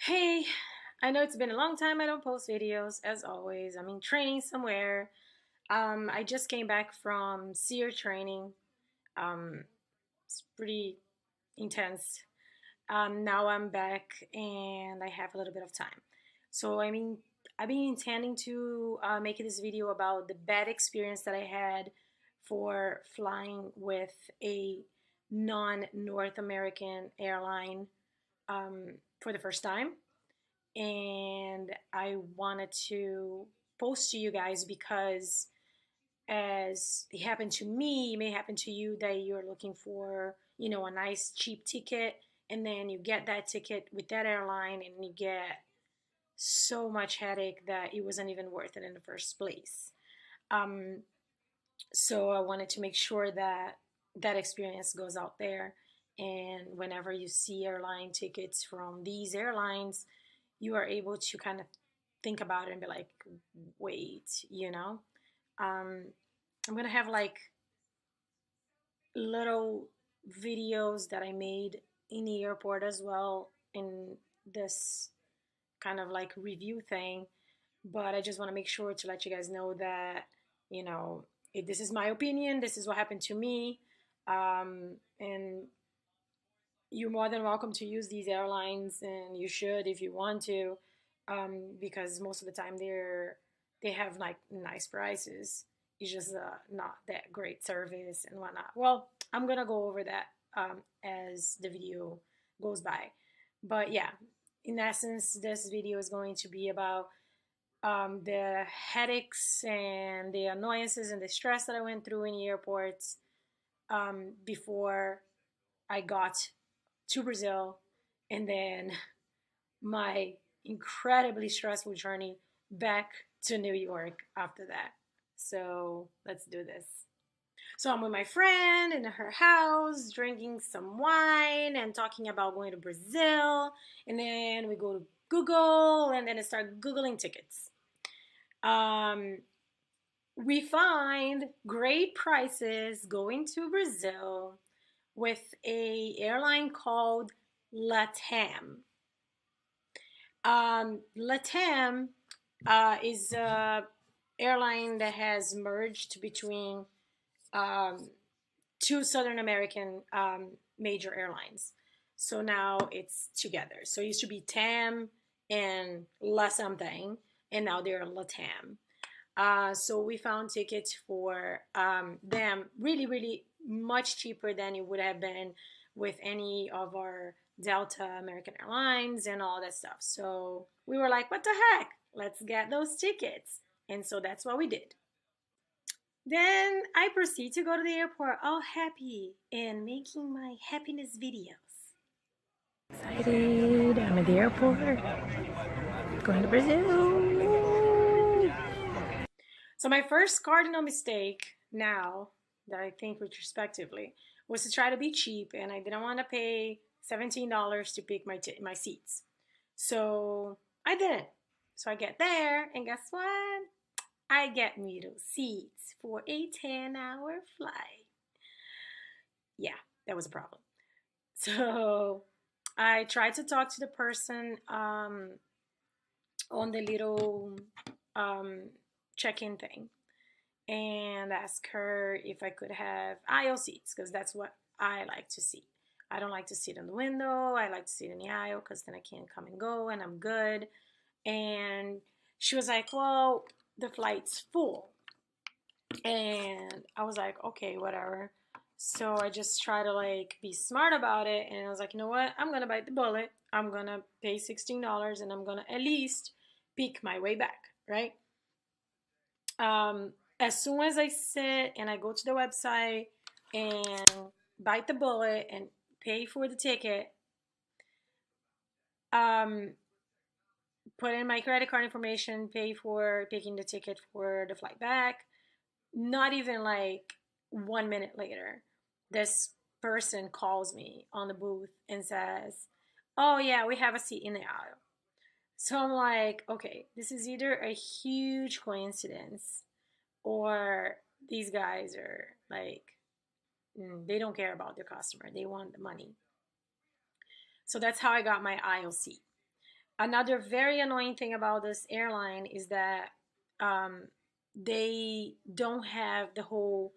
Hey, I know it's been a long time I don't post videos, as always. I'm in training somewhere. I just came back from SEER training. It's pretty intense. Now I'm back and I have a little bit of time. So, I've been intending to make this video about the bad experience that I had for flying with a non-North American airline for the first time, and I wanted to post to you guys because as it happened to me, it may happen to you that you're looking for, a nice cheap ticket, and then you get that ticket with that airline and you get so much headache that it wasn't even worth it in the first place. Um, so I wanted to make sure that that experience goes out there. And whenever you see airline tickets from these airlines, you are able to kind of think about it and be like, wait. Um, I'm gonna have like little videos that I made in the airport as well in this kind of like review thing. But I just want to make sure to let you guys know that, you know, this is my opinion, this is what happened to me. And you're more than welcome to use these airlines, and you should if you want to, because most of the time they have like nice prices. It's just not that great service and whatnot. Well, I'm gonna go over that as the video goes by. But yeah, in essence, this video is going to be about the headaches and the annoyances and the stress that I went through in the airports before I got to Brazil, and then my incredibly stressful journey back to New York after that. So let's do this. So I'm with my friend in her house, drinking some wine and talking about going to Brazil. And then we go to Google, and then I start Googling tickets. Um, we find great prices going to Brazil with a airline called LATAM. LATAM is a airline that has merged between um, two Southern American major airlines. So now it's together. So it used to be TAM and La something, and now they're LATAM. So we found tickets for them really, really much cheaper than it would have been with any of our Delta, American Airlines, and all that stuff. So we were like, what the heck? Let's get those tickets. And so that's what we did. Then I proceed to go to the airport all happy and making my happiness videos. Excited. I'm at the airport. Going to Brazil. So my first cardinal mistake now that I think retrospectively was to try to be cheap, and I didn't want to pay $17 to pick my seats. So I didn't. So I get there, and guess what? I get middle seats for a 10-hour flight. Yeah, that was a problem. So I tried to talk to the person on the little check-in thing and ask her if I could have aisle seats, because that's what I like to see. I don't like to sit in the window. I like to sit in the aisle because then I can come and go and I'm good. And she was like, well, the flight's full. And I was like, okay, whatever. So I just try to like be smart about it. And I was like, you know what? I'm going to bite the bullet. I'm going to pay $16 and I'm going to at least peek my way back, right? As soon as I sit and I go to the website and bite the bullet and pay for the ticket, put in my credit card information, pay for picking the ticket for the flight back, not even like 1 minute later, this person calls me on the booth and says, oh yeah, we have a seat in the aisle. So I'm like, okay, this is either a huge coincidence or these guys are like, they don't care about their customer. They want the money. So that's how I got my aisle seat. Another very annoying thing about this airline is that um, they don't have the whole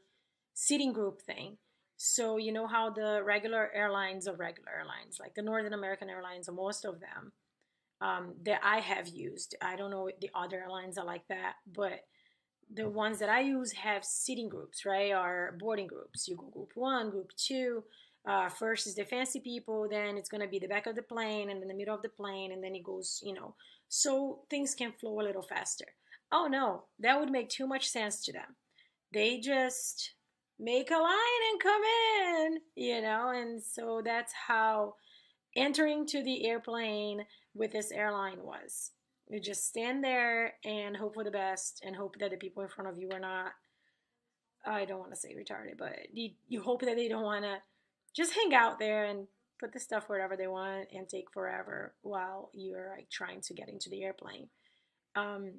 seating group thing. So you know how the regular airlines, like the Northern American airlines, or most of them that I have used. I don't know if the other airlines are like that, but the ones that I use have seating groups, right? Or boarding groups. You go group one, group two. First is the fancy people, then it's going to be the back of the plane and then the middle of the plane, and then it goes, so things can flow a little faster. Oh no, that would make too much sense to them. They just make a line and come in, and so that's how entering to the airplane with this airline was. You just stand there and hope for the best and hope that the people in front of you are not, I don't want to say retarded, but you hope that they don't want to just hang out there and put the stuff wherever they want and take forever while you're like trying to get into the airplane. Um,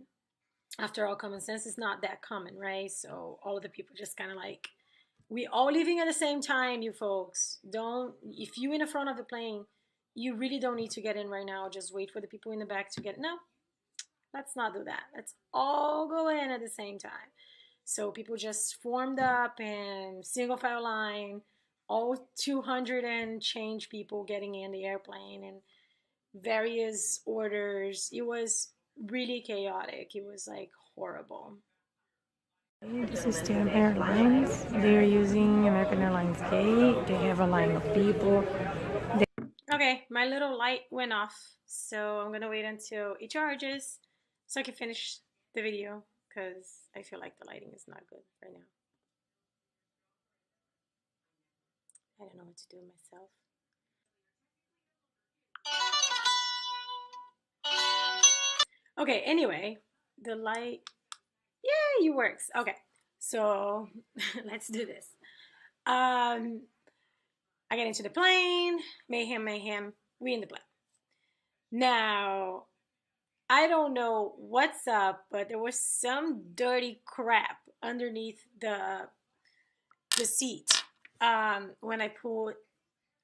After all, common sense is not that common, right? So all of the people just kind of like, we all leaving at the same time, you folks. Don't, if you in the front of the plane, you really don't need to get in right now. Just wait for the people in the back to get, no, let's not do that. Let's all go in at the same time. So people just formed up in single file line, all 200 and change people getting in the airplane and various orders. It was really chaotic. It was like horrible. This is LATAM Airlines. They're using American Airlines gate. They have a line of people. Okay, my little light went off, so I'm gonna wait until it charges so I can finish the video because I feel like the lighting is not good right now. I don't know what to do myself. Okay, anyway, the light, yay, it works. Okay, so let's do this. I get into the plane, mayhem, we in the plane. Now, I don't know what's up, but there was some dirty crap underneath the seat when I pulled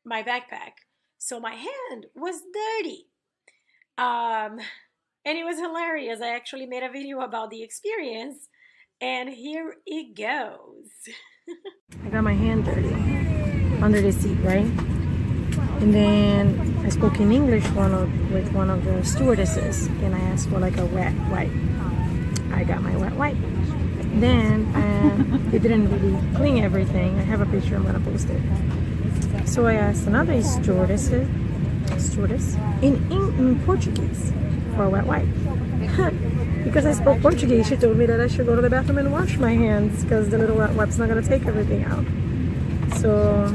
my backpack. So my hand was dirty. Um, and it was hilarious. I actually made a video about the experience, and here it goes. I got my hand dirty under the seat, right? And then I spoke in English with one of the stewardesses, and I asked for like a wet wipe. I got my wet wipe. Then they didn't really clean everything. I have a picture, I'm gonna post it. So I asked another stewardess in Portuguese for a wet wipe. Because I spoke Portuguese, she told me that I should go to the bathroom and wash my hands because the little wet wipe's not gonna take everything out. So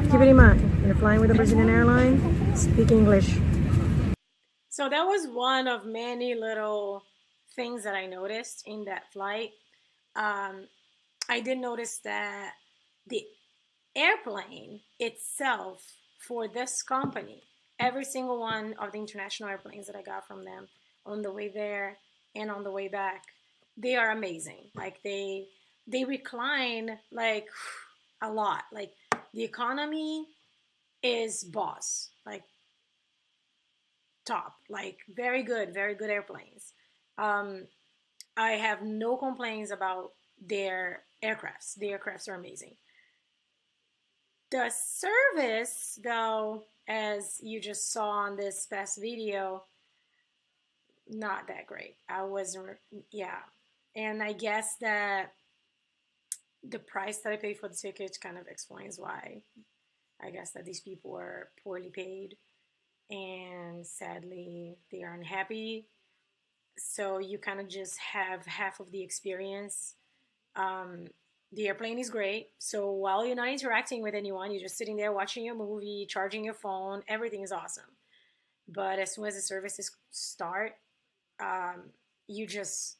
keep it in mind, when you're flying with a Brazilian airline, speak English. So that was one of many little things that I noticed in that flight. I did notice that the airplane itself for this company, every single one of the international airplanes that I got from them on the way there and on the way back, they are amazing. Like they recline like a lot. Like the economy is boss, like top, like very good airplanes. Um, I have no complaints about their aircrafts. The aircrafts are amazing. The service, though, as you just saw on this past video, not that great. I wasn't, yeah. And I guess that the price that I paid for the ticket kind of explains why. I guess that these people were poorly paid and sadly they are unhappy. So you kind of just have half of the experience. Um, the airplane is great. So while you're not interacting with anyone, you're just sitting there watching your movie, charging your phone, everything is awesome. But as soon as the services start, um, you just,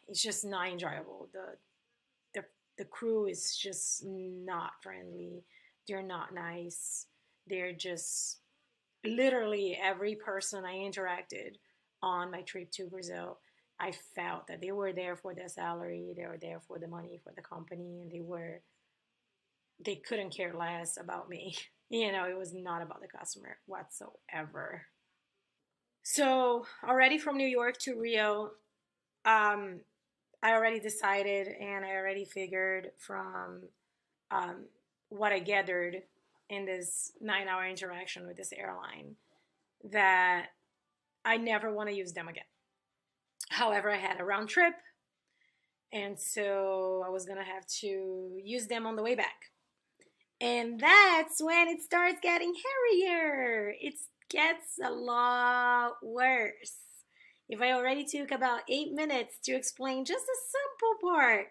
it's just not enjoyable. The crew is just not friendly. They're not nice. They're just literally every person I interacted on my trip to Brazil, I felt that they were there for their salary, they were there for the money for the company, and they couldn't care less about me. It was not about the customer whatsoever. So already from New York to Rio, um, I already decided and I already figured from um, what I gathered in this 9 hour interaction with this airline that I never want to use them again. However, I had a round trip, and so I was gonna have to use them on the way back. And that's when it starts getting hairier. It gets a lot worse. If I already took about 8 minutes to explain just a simple part,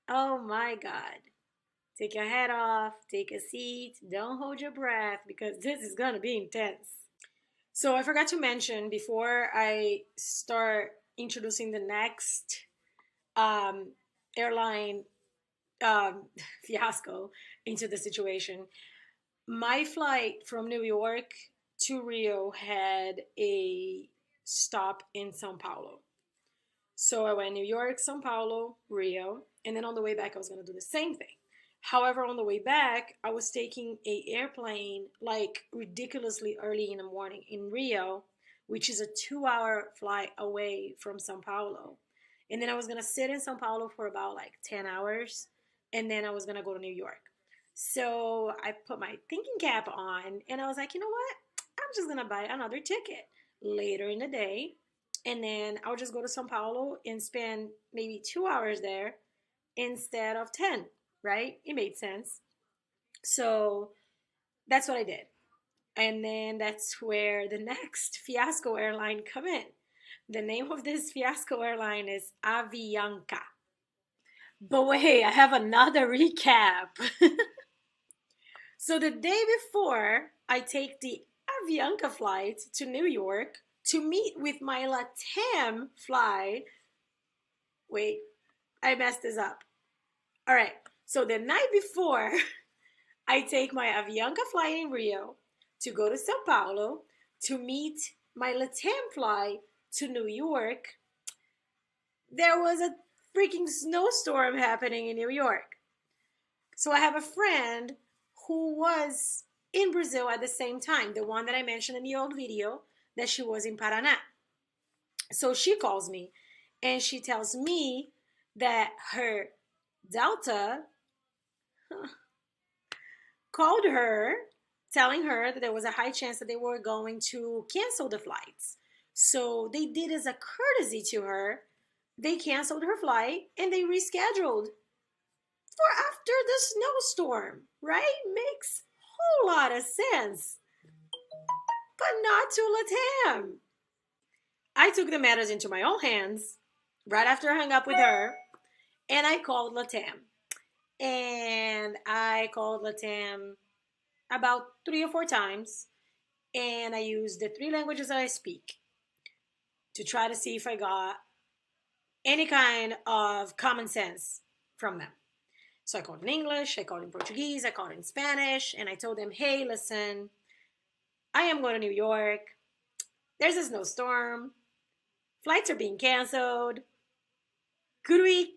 oh my God. Take your head off, take a seat, don't hold your breath because this is gonna be intense. So I forgot to mention before I start introducing the next um, airline um, fiasco into the situation. My flight from New York to Rio had a stop in Sao Paulo. So I went New York, Sao Paulo, Rio, and then on the way back I was gonna do the same thing. However, on the way back, I was taking a airplane like ridiculously early in the morning in Rio, which is a 2 hour flight away from Sao Paulo. And then I was gonna sit in Sao Paulo for about like 10 hours, and then I was gonna go to New York. So I put my thinking cap on and I was like, you know what? I'm just gonna buy another ticket later in the day, and then I'll just go to Sao Paulo and spend maybe 2 hours there instead of 10, right? It made sense. So that's what I did. And then that's where the next fiasco airline come in. The name of this fiasco airline is Avianca. But wait, I have another recap. So the day before, I take the Avianca flight to New York to meet with my LATAM flight. Wait, I messed this up. All right. So the night before, I take my Avianca flight in Rio to go to Sao Paulo to meet my LATAM flight to New York. There was a freaking snowstorm happening in New York. So I have a friend who was in Brazil at the same time, the one that I mentioned in the old video, that she was in Paraná. So she calls me and she tells me that her Delta called her telling her that there was a high chance that they were going to cancel the flights. So they did as a courtesy to her, they canceled her flight and they rescheduled for after the snowstorm, right? Makes a whole lot of sense. But not to Latam. I took the matters into my own hands right after I hung up with her, and I called Latam. And I called Latam about 3 or 4 times, and I used the 3 languages that I speak to try to see if I got any kind of common sense from them. So I called in English, I called in Portuguese, I called in Spanish, and I told them, hey, listen, I am going to New York. There's a snowstorm. Flights are being canceled. Could we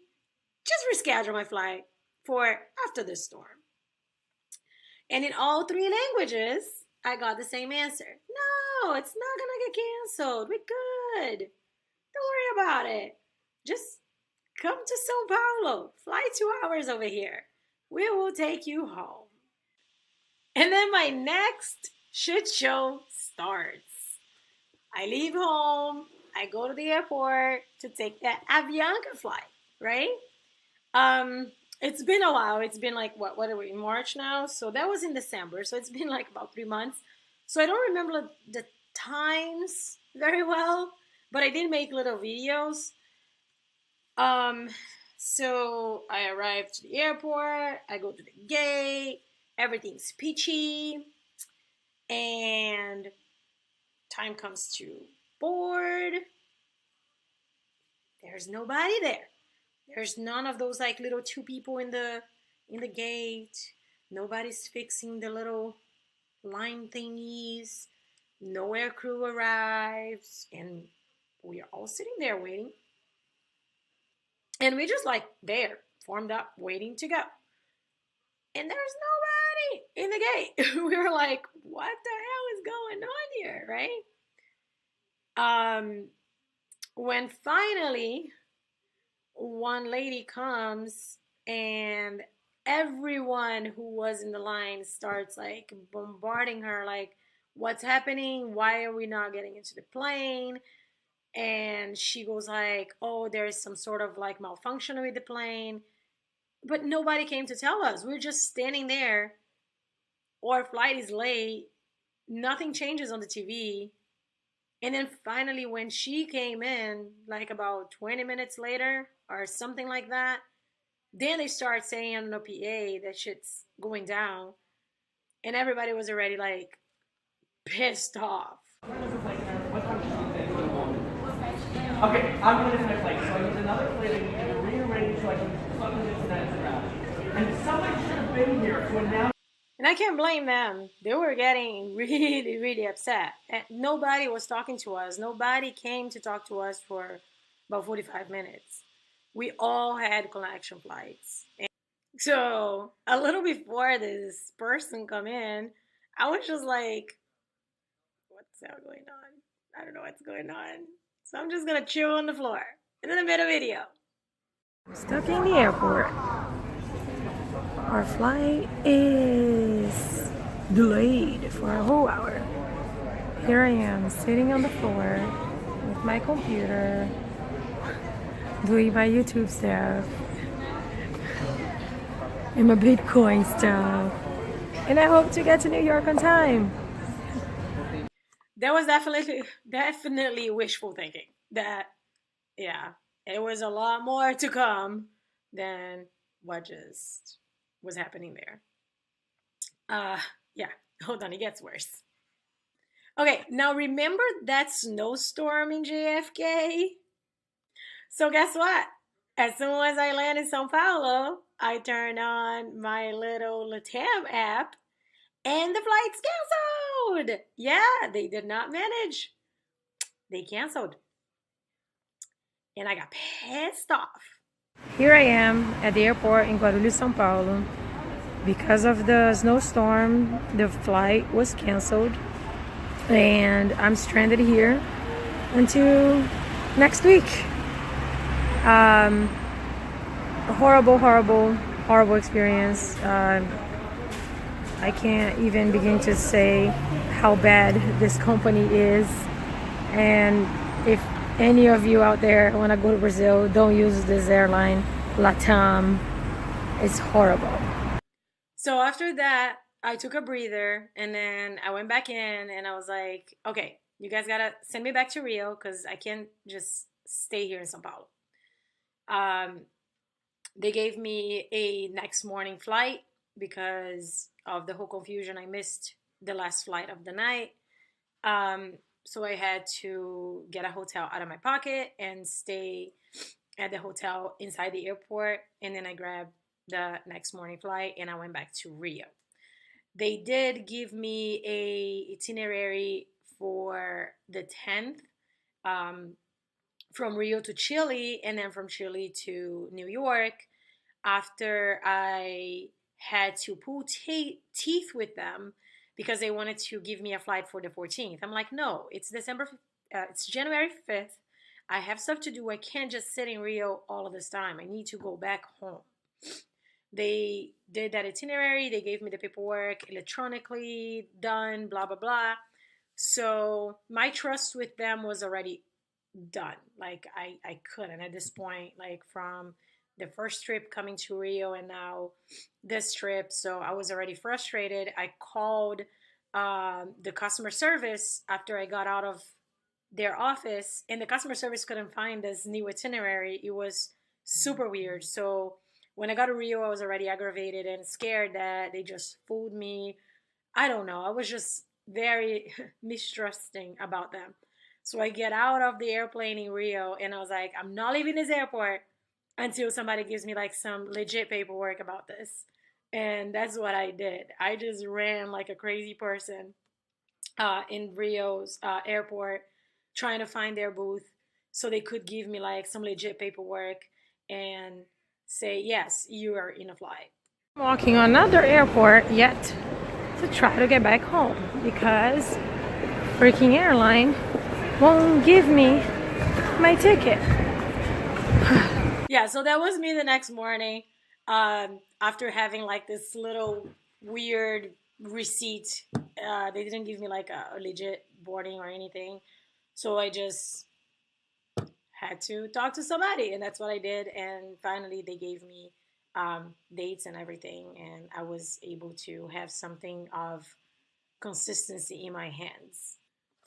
just reschedule my flight for after the storm? And in all 3 languages, I got the same answer. No, it's not going to get canceled. We're good. Don't worry about it. Just come to Sao Paulo. Fly 2 hours over here. We will take you home. And then my next shit show starts. I leave home. I go to the airport to take that Avianca flight, right? It's been a while. It's been like what are we in March now? So that was in December. So it's been like about 3 months. So I don't remember the times very well, but I did make little videos. Um, so I arrived to the airport. I go to the gate. Everything's peachy, and time comes to board. There's nobody there. There's none of those like little 2 people in the gate. Nobody's fixing the little line thingies. No air crew arrives, and we are all sitting there waiting. And we just like there, formed up, waiting to go. And there's nobody in the gate. We were like, what the hell is going on here, right? When finally one lady comes and everyone who was in the line starts like bombarding her, like, what's happening? Why are we not getting into the plane? And she goes like, oh, there's some sort of like malfunction with the plane. But nobody came to tell us. We're just standing there. Our flight is late. Nothing changes on the TV. And then finally, when she came in, like about 20 minutes later or something like that, then they start saying on the PA that shit's going down. And everybody was already like pissed off. Okay, I'm gonna my plate, so I need another plate. I need you to rearrange so I can plug it into that graph. And somebody should have been here to announce. And I can't blame them. They were getting really, really upset. And nobody was talking to us. Nobody came to talk to us for about 45 minutes. We all had connection flights. And so a little before this person come in, I was just like, what's going on? I don't know what's going on. So I'm just gonna chill on the floor. And then I made a video. We're stuck in the airport. Our flight is delayed for a whole hour. Here I am sitting on the floor with my computer, doing my YouTube stuff and my Bitcoin stuff. And I hope to get to New York on time. That was definitely wishful thinking. That, yeah, it was a lot more to come than what just was happening there. Yeah, hold on, it gets worse. Okay, now remember that snowstorm in JFK? So guess what? As soon as I land in Sao Paulo, I turned on my little LATAM app and the flight's canceled. Yeah, they did not manage. They canceled. And I got pissed off. Here I am at the airport in Guarulhos, São Paulo. Because of the snowstorm, the flight was canceled. And I'm stranded here until next week. Horrible experience. I can't even begin to say how bad this company is. And if any of you out there want to go to Brazil, don't use this airline, LATAM. It's horrible. So after that, I took a breather and then I went back in and I was like, okay, you guys gotta send me back to Rio because I can't just stay here in Sao Paulo. They gave me a next morning flight because of the whole confusion. I missed the last flight of the night. So I had to get a hotel out of my pocket and stay at the hotel inside the airport. And then I grabbed the next morning flight and I went back to Rio. They did give me a itinerary for the 10th from Rio to Chile and then from Chile to New York after I had to pull teeth with them because they wanted to give me a flight for the 14th. I'm like, no, it's it's January 5th. I have stuff to do. I can't just sit in Rio all of this time. I need to go back home. They did that itinerary. They gave me the paperwork electronically, done, blah, blah, blah. So my trust with them was already done. Like I couldn't at this point, like from the first trip coming to Rio and now this trip. So I was already frustrated. I called the customer service after I got out of their office and the customer service couldn't find this new itinerary. It was super weird. So when I got to Rio, I was already aggravated and scared that they just fooled me. I don't know. I was just very mistrusting about them. So I get out of the airplane in Rio and I was like, I'm not leaving this airport until somebody gives me like some legit paperwork about this. And that's what I did. I just ran like a crazy person in Rio's airport trying to find their booth so they could give me like some legit paperwork and say, yes, you are in a flight. I'm walking on another airport yet to try to get back home because freaking airline won't give me my ticket. Yeah, so that was me the next morning, after having like this little weird receipt. They didn't give me like a legit boarding or anything, so I just had to talk to somebody, and that's what I did. And finally, they gave me dates and everything, and I was able to have something of consistency in my hands.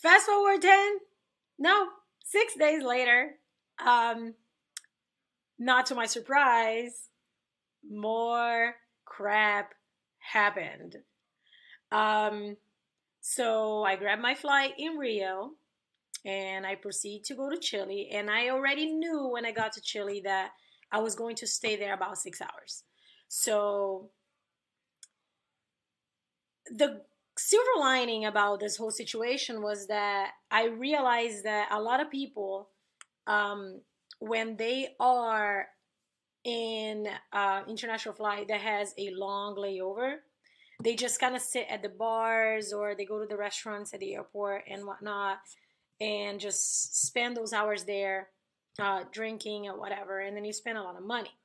Fast forward 10, no, 6 days later, um, not to my surprise, more crap happened. Um, so I grabbed my flight in Rio and I proceed to go to Chile. And I already knew when I got to Chile that I was going to stay there about 6 hours. So the silver lining about this whole situation was that I realized that a lot of people, when they are in international flight that has a long layover, they just kind of sit at the bars or they go to the restaurants at the airport and whatnot and just spend those hours there drinking or whatever, and then you spend a lot of money.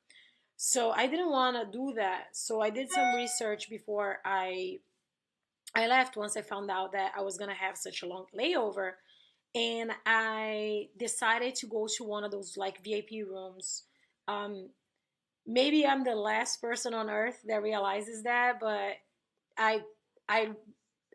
So I didn't want to do that, so I did some research before I left. Once I found out that I was going to have such a long layover, and I decided to go to one of those like VIP rooms. Maybe I'm the last person on earth that realizes that, but I I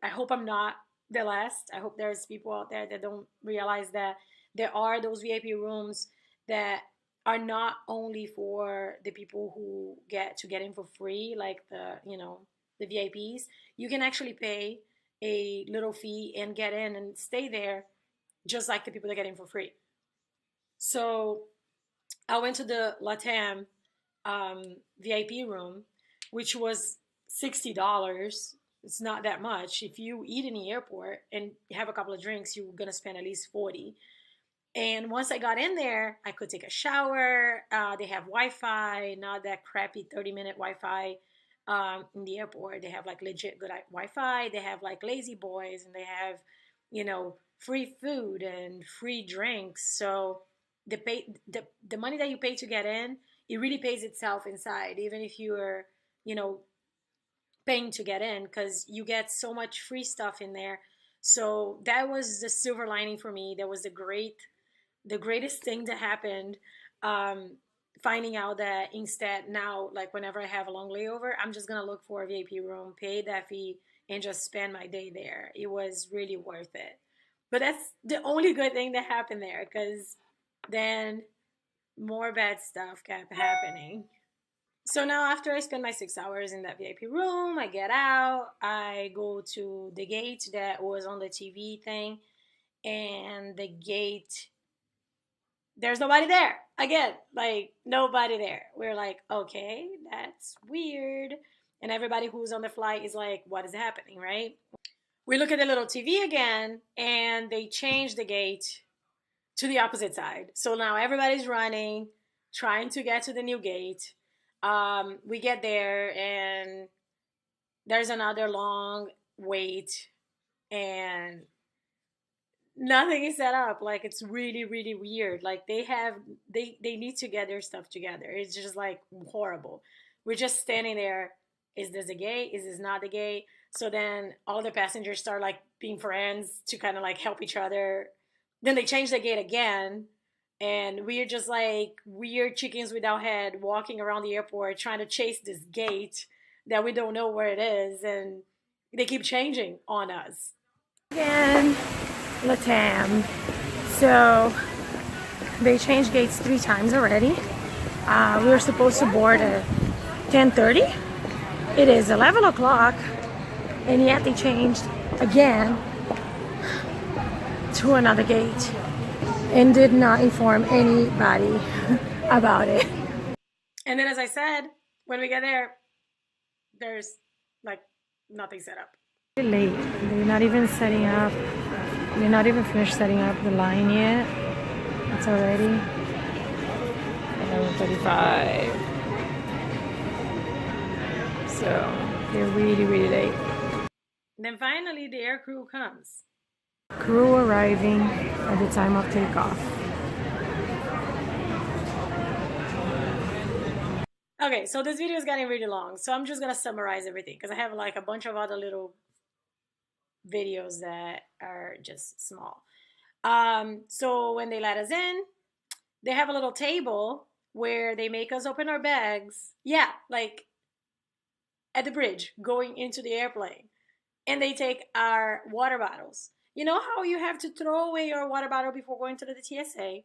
I hope I'm not the last. I hope there's people out there that don't realize that there are those VIP rooms that are not only for the people who get in for free, like the VIPs. You can actually pay a little fee and get in and stay there, just like the people that get in for free. So I went to the LATAM VIP room, which was $60. It's not that much. If you eat in the airport and have a couple of drinks, you're gonna spend at least 40. And once I got in there, I could take a shower. They have Wi-Fi, not that crappy 30-minute Wi-Fi in the airport. They have like legit good Wi-Fi. They have like lazy boys, and they have, free food and free drinks. So the money that you pay to get in, it really pays itself inside, even if you are, you know, paying to get in, because you get so much free stuff in there. So that was the silver lining for me. That was the greatest thing that happened. Finding out that instead now, like whenever I have a long layover, I'm just gonna look for a VIP room, pay that fee, and just spend my day there. It was really worth it. But that's the only good thing that happened there, because then more bad stuff kept happening. So now, after I spend my 6 hours in that VIP room, I get out, I go to the gate that was on the TV thing, and the gate, there's nobody there. Again, like nobody there. We're like, okay, that's weird. And everybody who's on the flight is like, what is happening, right? We look at the little TV again, and they change the gate to the opposite side. So now everybody's running, trying to get to the new gate. We get there, and there's another long wait, and nothing is set up. Like, it's really, really weird. Like, they need to get their stuff together. It's just like horrible. We're just standing there. Is this a gate? Is this not the gate? So then all the passengers start like being friends to kind of like help each other. Then they change the gate again, and we're just like weird chickens without head walking around the airport trying to chase this gate that we don't know where it is, and they keep changing on us. Again, LATAM. So they changed gates 3 times already. We were supposed to board at 10:30. It is 11 o'clock, and yet they changed again to another gate and did not inform anybody about it. And then, as I said, when we get there, there's like nothing set up. Late. They're not even setting up. They're not even finished setting up the line yet. It's already 11:35. So they're really, really late. Then finally, the air crew comes. Crew arriving at the time of takeoff. Okay, so this video is getting really long, so I'm just gonna summarize everything because I have like a bunch of other little videos that are just small. So when they let us in, they have a little table where they make us open our bags. Yeah, like at the bridge going into the airplane. And they take our water bottles. You know how you have to throw away your water bottle before going to the TSA?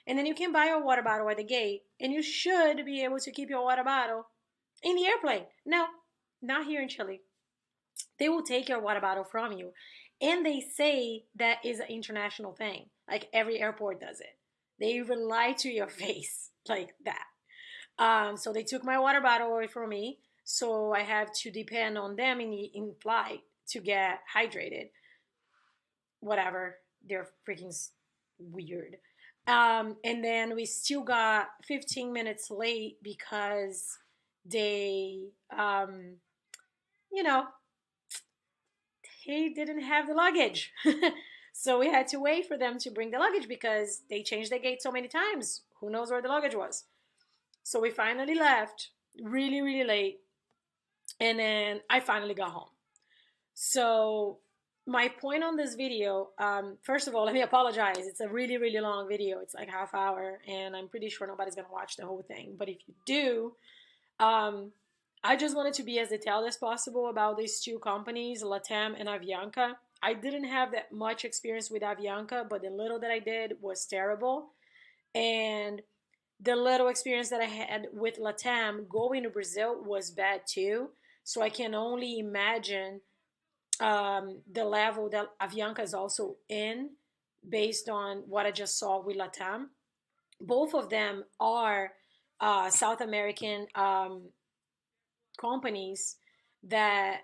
And then you can buy your water bottle at the gate, and you should be able to keep your water bottle in the airplane. No, not here in Chile. They will take your water bottle from you. And they say that is an international thing. Like every airport does it. They even lie to your face like that. So they took my water bottle away from me. So I have to depend on them in flight to get hydrated. Whatever. They're freaking weird. And then we still got 15 minutes late because they, you know, he didn't have the luggage. So we had to wait for them to bring the luggage because they changed the gate so many times. Who knows where the luggage was? So we finally left really, really late. And then I finally got home. So my point on this video, first of all, let me apologize. It's a really, really long video. It's like half hour, and I'm pretty sure nobody's gonna watch the whole thing. But if you do, um, I just wanted to be as detailed as possible about these two companies, LATAM and AVIANCA. I didn't have that much experience with AVIANCA, but the little that I did was terrible. And the little experience that I had with LATAM going to Brazil was bad too. So I can only imagine the level that Avianca is also in based on what I just saw with LATAM. Both of them are South American companies that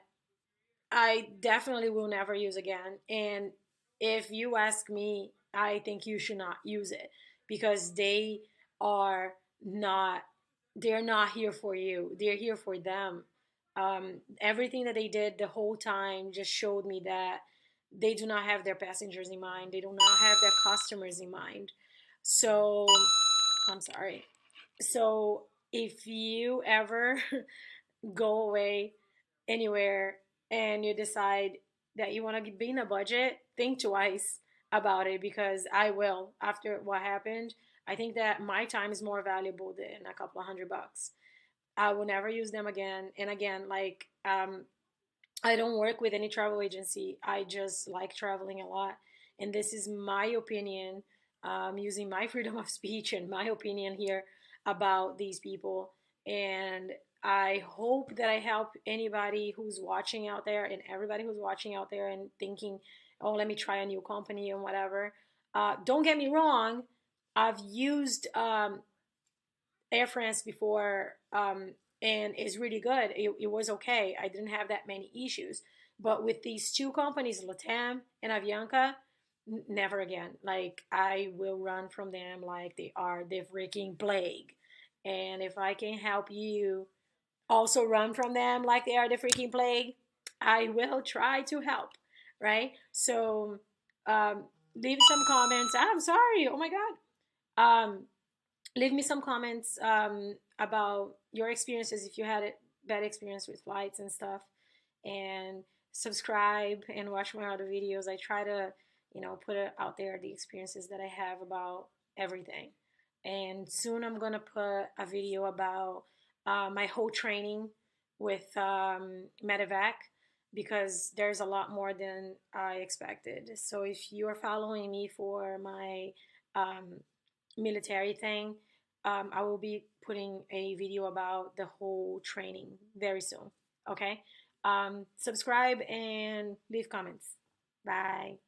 I definitely will never use again. And if you ask me, I think you should not use it because they are not they're not here for you. They're here for them. Everything that they did the whole time just showed me that they do not have their passengers in mind. They do not have their customers in mind. So I'm sorry. So if you ever go away anywhere and you decide that you want to be in a budget, think twice about it because I will after what happened. I think that my time is more valuable than a couple of $100. I will never use them again. And again, like I don't work with any travel agency. I just like traveling a lot. And this is my opinion, using my freedom of speech and my opinion here about these people. And I hope that I help anybody who's watching out there and everybody who's watching out there and thinking, oh, let me try a new company and whatever. Don't get me wrong. I've used Air France before, and it's really good. It was okay. I didn't have that many issues. But with these two companies, Latam and Avianca, never again. Like I will run from them like they are the freaking plague. And if I can help you also run from them like they are the freaking plague, I will try to help. Right? So leave some comments. I'm sorry. Oh my God. Leave me some comments about your experiences if you had a bad experience with flights and stuff, and subscribe and watch my other videos. I try to put it out there the experiences that I have about everything. And soon I'm gonna put a video about my whole training with medevac because there's a lot more than I expected. So if you are following me for my um, military thing, I will be putting a video about the whole training very soon. Okay? Subscribe and leave comments. Bye.